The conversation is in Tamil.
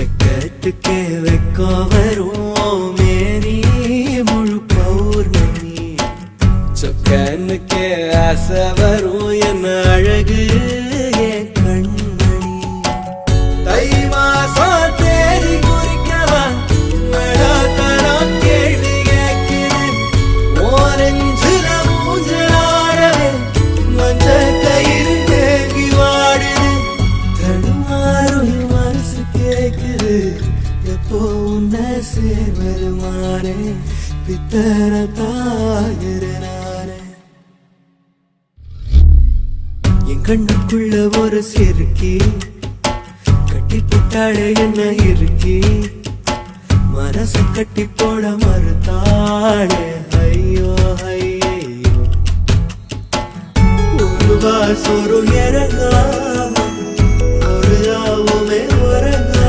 வெக்கத்துக்கே வெக்கம் வரும் மேரி முழு பௌர்ணமி சொக்கனுக்கே ஆசை வரும் என்ன அழகு என் கண்மணி தை மாசம் தேடி குறிக்கவா மழாத்தரம் கேள்வி கேட்குது ஓரஞ்சுல மூஞ்சலாடவே மஞ்ச கயிறு தேங்கி வாடுது தடுமாறும் மனசு கேக்குது எப்போ உன்னை சேர்வருமானே பித்தர தாகிறனானே என் கண்ணுக்குள்ள ஒரு சிறுக்கி கட்டி போட்டாளே என்ன இருக்கி மனச கட்டி போட மறுத்தாளே ஐயோ ஐயோ ஒரு வாசொரு இறங்காம ஒரு ராவுமே உறங்க